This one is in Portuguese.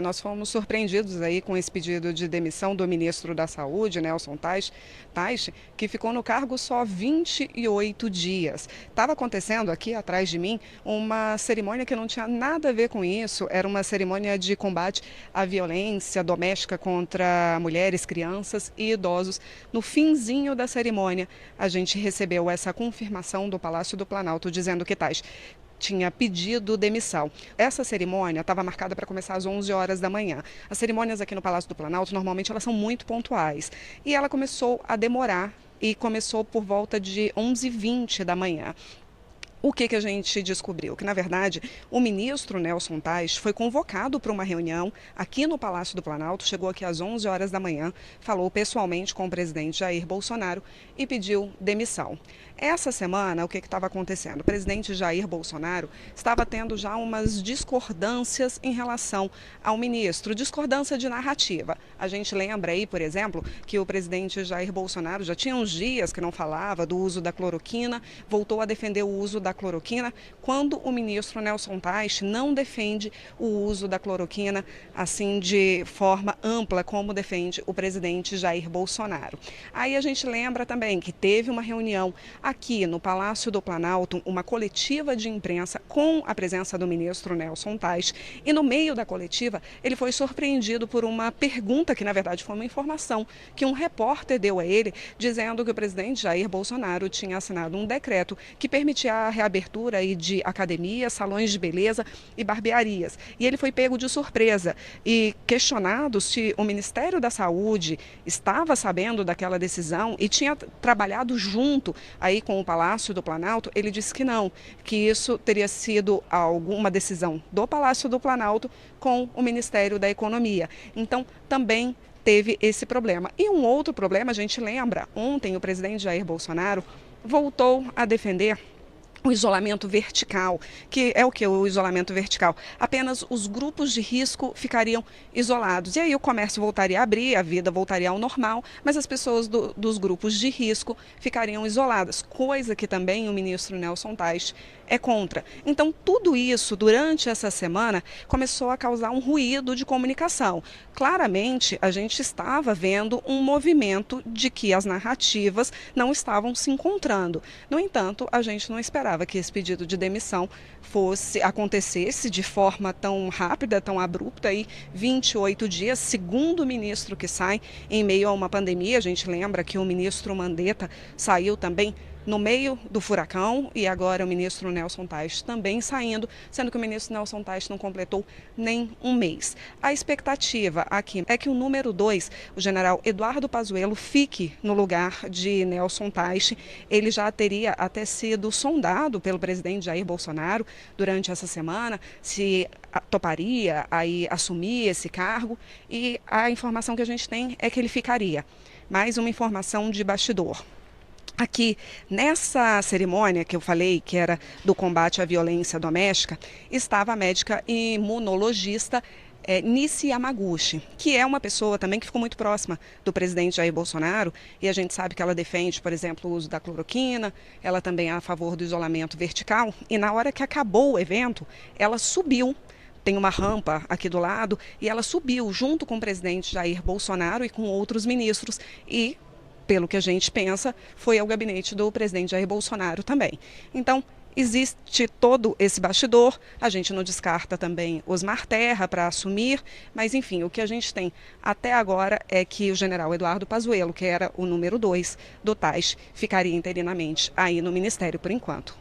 Nós fomos surpreendidos aí com esse pedido de demissão do ministro da Saúde, Nelson Teich, que ficou no cargo só 28 dias. Estava acontecendo aqui atrás de mim uma cerimônia que não tinha nada a ver com isso, era uma cerimônia de combate à violência doméstica contra mulheres, crianças e idosos. No finzinho da cerimônia, a gente recebeu essa confirmação do Palácio do Planalto dizendo que Teich tinha pedido demissão. Essa cerimônia estava marcada para começar às 11 horas da manhã. As cerimônias aqui no Palácio do Planalto, normalmente, elas são muito pontuais. E ela começou a demorar e começou por volta de 11h20 da manhã. O que a gente descobriu? Que, na verdade, o ministro Nelson Teich foi convocado para uma reunião aqui no Palácio do Planalto, chegou aqui às 11 horas da manhã, falou pessoalmente com o presidente Jair Bolsonaro e pediu demissão. Essa semana, o que estava acontecendo? O presidente Jair Bolsonaro estava tendo já umas discordâncias em relação ao ministro, discordância de narrativa. A gente lembra aí, por exemplo, que o presidente Jair Bolsonaro já tinha uns dias que não falava do uso da cloroquina, voltou a defender o uso da cloroquina, quando o ministro Nelson Teich não defende o uso da cloroquina assim de forma ampla, como defende o presidente Jair Bolsonaro. Aí a gente lembra também que teve uma reunião aqui no Palácio do Planalto, uma coletiva de imprensa com a presença do ministro Nelson Teich, e no meio da coletiva ele foi surpreendido por uma pergunta que na verdade foi uma informação que um repórter deu a ele, dizendo que o presidente Jair Bolsonaro tinha assinado um decreto que permitia a reabertura aí de academias, salões de beleza e barbearias. E ele foi pego de surpresa e questionado se o Ministério da Saúde estava sabendo daquela decisão e tinha trabalhado junto aí com o Palácio do Planalto. Ele disse que não, que isso teria sido alguma decisão do Palácio do Planalto com o Ministério da Economia. Então, também teve esse problema. E um outro problema, a gente lembra, ontem o presidente Jair Bolsonaro voltou a defender o isolamento vertical. Que é o que o isolamento vertical? Apenas os grupos de risco ficariam isolados. E aí o comércio voltaria a abrir, a vida voltaria ao normal, mas as pessoas dos grupos de risco ficariam isoladas, coisa que também o ministro Nelson Teich é contra. Então, tudo isso, durante essa semana, começou a causar um ruído de comunicação. Claramente, a gente estava vendo um movimento de que as narrativas não estavam se encontrando. No entanto, a gente não esperava que esse pedido de demissão acontecesse de forma tão rápida, tão abrupta, aí 28 dias, segundo o ministro que sai em meio a uma pandemia. A gente lembra que o ministro Mandetta saiu também no meio do furacão, e agora o ministro Nelson Teich também saindo, sendo que o ministro Nelson Teich não completou nem um mês. A expectativa aqui é que o número 2, o general Eduardo Pazuello, fique no lugar de Nelson Teich. Ele já teria até sido sondado pelo presidente Jair Bolsonaro durante essa semana se toparia aí assumir esse cargo, e a informação que a gente tem é que ele ficaria. Mais uma informação de bastidor. Aqui, nessa cerimônia que eu falei, que era do combate à violência doméstica, estava a médica imunologista Nice Yamaguchi, que é uma pessoa também que ficou muito próxima do presidente Jair Bolsonaro, e a gente sabe que ela defende, por exemplo, o uso da cloroquina, ela também é a favor do isolamento vertical, e na hora que acabou o evento, ela subiu. Tem uma rampa aqui do lado, e ela subiu junto com o presidente Jair Bolsonaro e com outros ministros, e pelo que a gente pensa, foi ao gabinete do presidente Jair Bolsonaro também. Então, existe todo esse bastidor, a gente não descarta também Osmar Terra para assumir, mas enfim, o que a gente tem até agora é que o general Eduardo Pazuello, que era o número 2 do Teich, ficaria interinamente aí no Ministério por enquanto.